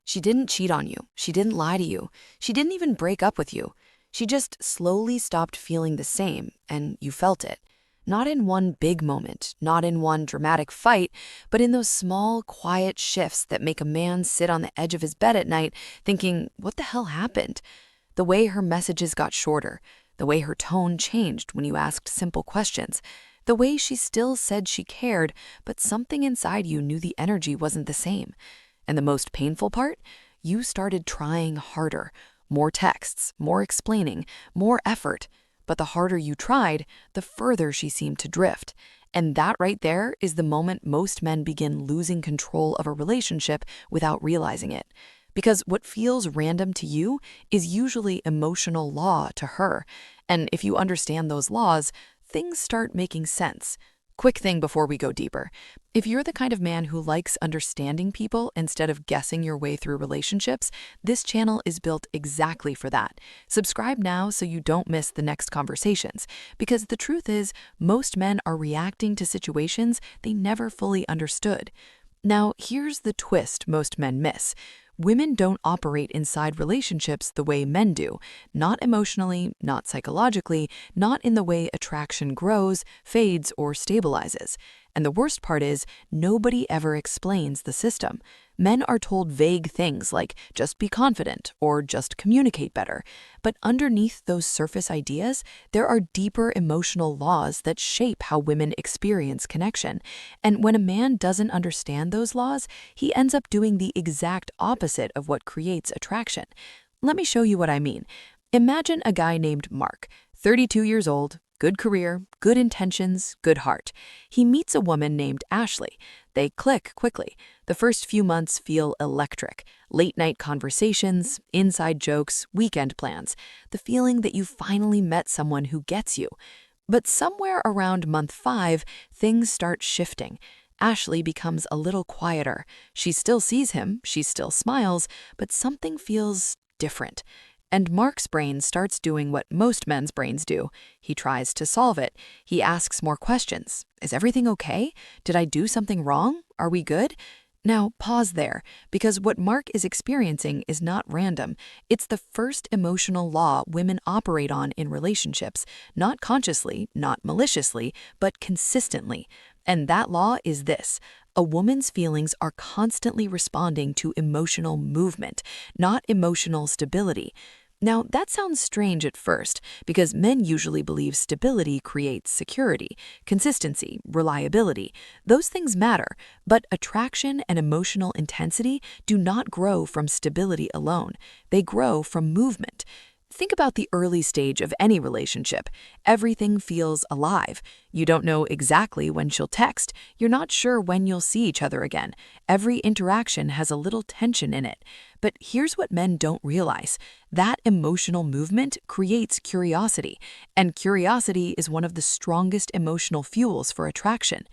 She didn't cheat on you. She didn't lie to you. She didn't even break up with you. She just slowly stopped feeling the same, and you felt it. Not in one big moment, not in one dramatic fight, but in those small, quiet shifts that make a man sit on the edge of his bed at night thinking, what the hell happened? The way her messages got shorter, the way her tone changed when you asked simple questions, the way she still said she cared, but something inside you knew the energy wasn't the same. And the most painful part? You started trying harder. More texts, more explaining, more effort. But the harder you tried, the further she seemed to drift. And that right there is the moment most men begin losing control of a relationship without realizing it. Because what feels random to you is usually emotional law to her. And if you understand those laws, things start making sense. Quick thing before we go deeper. If you're the kind of man who likes understanding people instead of guessing your way through relationships, this channel is built exactly for that. Subscribe now so you don't miss the next conversations. Because the truth is, most men are reacting to situations they never fully understood. Now, here's the twist most men miss. Women don't operate inside relationships the way men do. Not emotionally, not psychologically, not in the way attraction grows, fades, or stabilizes. And the worst part is, nobody ever explains the system. Men are told vague things like, just be confident, or just communicate better. But underneath those surface ideas, there are deeper emotional laws that shape how women experience connection. And when a man doesn't understand those laws, he ends up doing the exact opposite of what creates attraction. Let me show you what I mean. Imagine a guy named Mark, 32 years old, good career, good intentions, good heart. He meets a woman named Ashley. They click quickly. The first few months feel electric. Late-night conversations, inside jokes, weekend plans. The feeling that you finally met someone who gets you. But somewhere around month 5, things start shifting. Ashley becomes a little quieter. She still sees him, she still smiles, but something feels different. And Mark's brain starts doing what most men's brains do. He tries to solve it. He asks more questions. Is everything okay? Did I do something wrong? Are we good? Now, pause there, because what Mark is experiencing is not random. It's the first emotional law women operate on in relationships, not consciously, not maliciously, but consistently. And that law is this: a woman's feelings are constantly responding to emotional movement, not emotional stability. Now, that sounds strange at first, because men usually believe stability creates security, consistency, reliability. Those things matter, but attraction and emotional intensity do not grow from stability alone. They grow from movement. Think about the early stage of any relationship. Everything feels alive. You don't know exactly when she'll text. You're not sure when you'll see each other again. Every interaction has a little tension in it. But here's what men don't realize. That emotional movement creates curiosity, and curiosity is one of the strongest emotional fuels for attraction.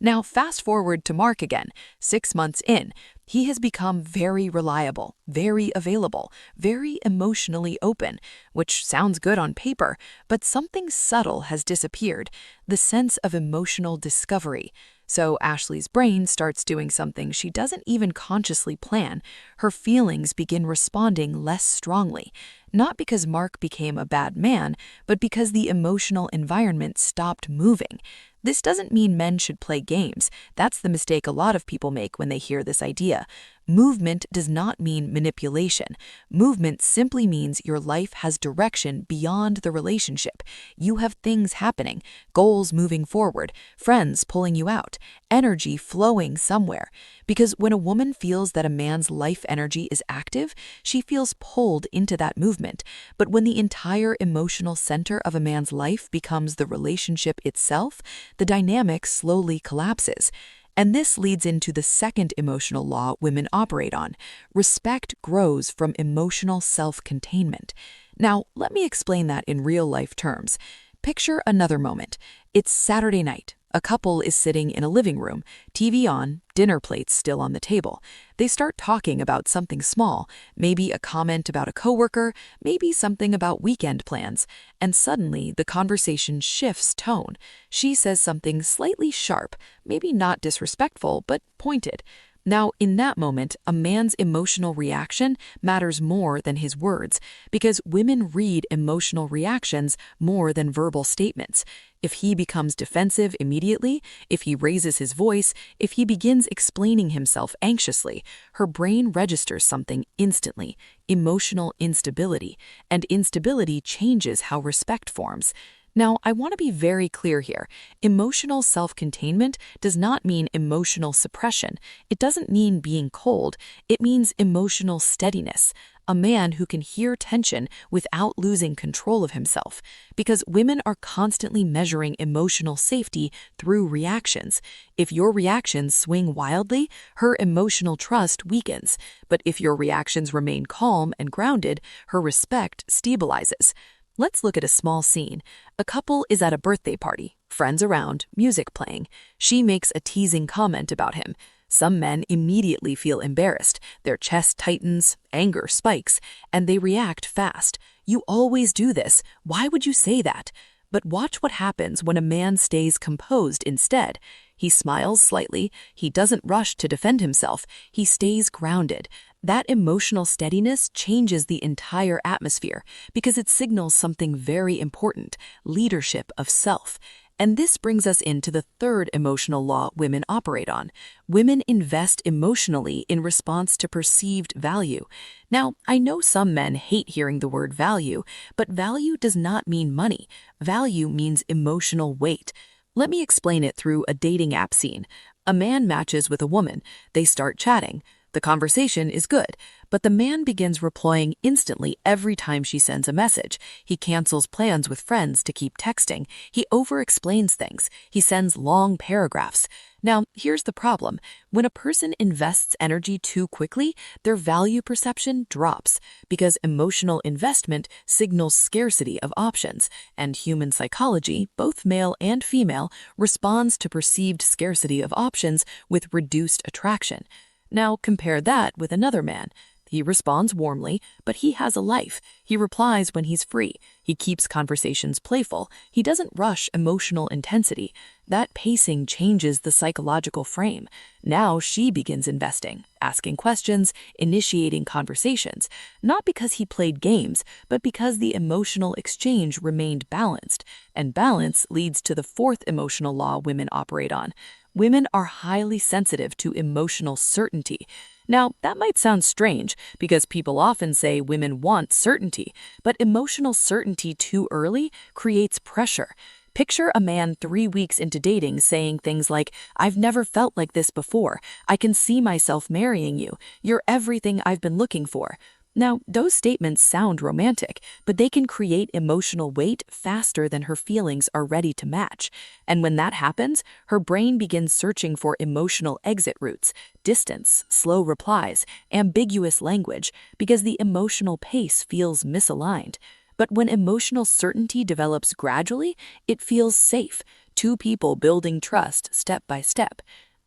Now, fast forward to Mark again, 6 months in. He has become very reliable, very available, very emotionally open, which sounds good on paper, but something subtle has disappeared, the sense of emotional discovery. So Ashley's brain starts doing something she doesn't even consciously plan. Her feelings begin responding less strongly, not because Mark became a bad man, but because the emotional environment stopped moving. This doesn't mean men should play games. That's the mistake a lot of people make when they hear this idea. Movement does not mean manipulation. Movement simply means your life has direction beyond the relationship. You have things happening, goals moving forward, friends pulling you out, energy flowing somewhere. Because when a woman feels that a man's life energy is active, she feels pulled into that movement. But when the entire emotional center of a man's life becomes the relationship itself, the dynamic slowly collapses. And this leads into the second emotional law women operate on. Respect grows from emotional self-containment. Now, let me explain that in real-life terms. Picture another moment. It's Saturday night. A couple is sitting in a living room, TV on, dinner plates still on the table. They start talking about something small, maybe a comment about a coworker, maybe something about weekend plans, and suddenly the conversation shifts tone. She says something slightly sharp, maybe not disrespectful, but pointed. Now, in that moment, a man's emotional reaction matters more than his words, because women read emotional reactions more than verbal statements. If he becomes defensive immediately, if he raises his voice, if he begins explaining himself anxiously, her brain registers something instantly: emotional instability, and instability changes how respect forms. Now, I want to be very clear here. Emotional self-containment does not mean emotional suppression. It doesn't mean being cold. It means emotional steadiness. A man who can hear tension without losing control of himself. Because women are constantly measuring emotional safety through reactions. If your reactions swing wildly, her emotional trust weakens. But if your reactions remain calm and grounded, her respect stabilizes. Let's look at a small scene. A couple is at a birthday party, friends around, music playing. She makes a teasing comment about him. Some men immediately feel embarrassed. Their chest tightens, anger spikes, and they react fast. "You always do this. Why would you say that?" But watch what happens when a man stays composed instead. He smiles slightly. He doesn't rush to defend himself. He stays grounded. That emotional steadiness changes the entire atmosphere because it signals something very important: leadership of self. And this brings us into the third emotional law women operate on. Women invest emotionally in response to perceived value. Now, I know some men hate hearing the word value, but value does not mean money. Value means emotional weight. Let me explain it through a dating app scene. A man matches with a woman. They start chatting. The conversation is good, but the man begins replying instantly every time she sends a message. He cancels plans with friends to keep texting. He over-explains things. He sends long paragraphs. Now, here's the problem. When a person invests energy too quickly, their value perception drops because emotional investment signals scarcity of options, and human psychology, both male and female, responds to perceived scarcity of options with reduced attraction. Now compare that with another man. He responds warmly, but he has a life. He replies when he's free. He keeps conversations playful. He doesn't rush emotional intensity. That pacing changes the psychological frame. Now she begins investing, asking questions, initiating conversations, not because he played games, but because the emotional exchange remained balanced. And balance leads to the fourth emotional law women operate on. Women are highly sensitive to emotional certainty. Now, that might sound strange because people often say women want certainty, but emotional certainty too early creates pressure. Picture a man 3 weeks into dating saying things like, "I've never felt like this before. I can see myself marrying you. You're everything I've been looking for." Now, those statements sound romantic, but they can create emotional weight faster than her feelings are ready to match. And when that happens, her brain begins searching for emotional exit routes: distance, slow replies, ambiguous language, because the emotional pace feels misaligned. But when emotional certainty develops gradually, it feels safe. Two people building trust step by step.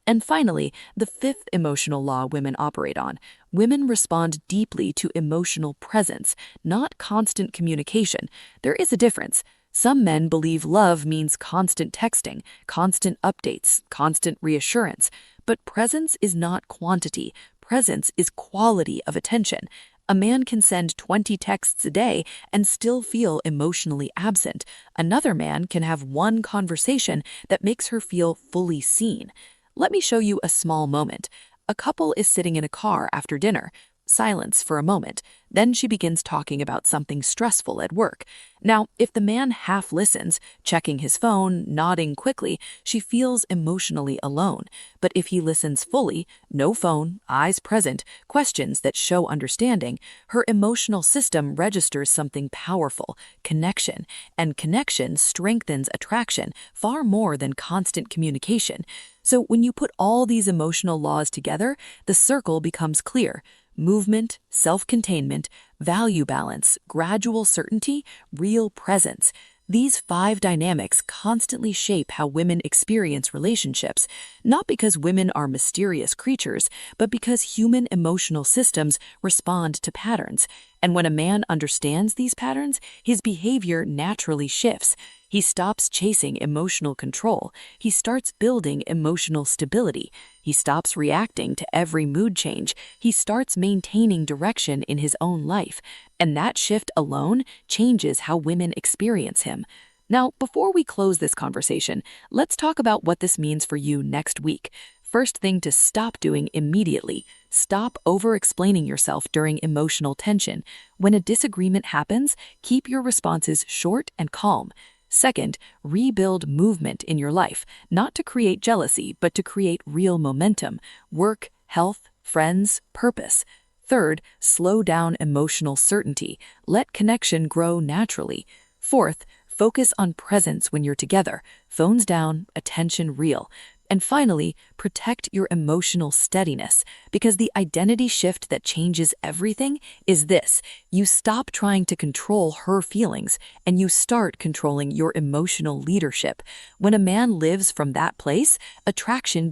And finally, the fifth emotional law women operate on. Women respond deeply to emotional presence, not constant communication. There is a difference. Some men believe love means constant texting, constant updates, constant reassurance. But presence is not quantity. Presence is quality of attention. A man can send 20 texts a day and still feel emotionally absent. Another man can have one conversation that makes her feel fully seen. Let me show you a small moment. A couple is sitting in a car after dinner. Silence for a moment. Then she begins talking about something stressful at work. Now, if the man half listens, checking his phone, nodding quickly, she feels emotionally alone. But if he listens fully, no phone, eyes present, questions that show understanding, her emotional system registers something powerful: connection. And connection strengthens attraction far more than constant communication. So when you put all these emotional laws together, the circle becomes clear: movement, self-containment, value balance, gradual certainty, real presence. These 5 dynamics constantly shape how women experience relationships, not because women are mysterious creatures, but because human emotional systems respond to patterns. And when a man understands these patterns, his behavior naturally shifts. He stops chasing emotional control. He starts building emotional stability. He stops reacting to every mood change. He starts maintaining direction in his own life. And that shift alone changes how women experience him. Now, before we close this conversation, let's talk about what this means for you next week. First thing to stop doing immediately: stop over-explaining yourself during emotional tension. When a disagreement happens, keep your responses short and calm. Second, rebuild movement in your life, not to create jealousy, but to create real momentum: work, health, friends, purpose. Third, slow down emotional certainty. Let connection grow naturally. Fourth, focus on presence when you're together. Phones down, attention real. And finally, protect your emotional steadiness, because the identity shift that changes everything is this: you stop trying to control her feelings and you start controlling your emotional leadership. When a man lives from that place, attraction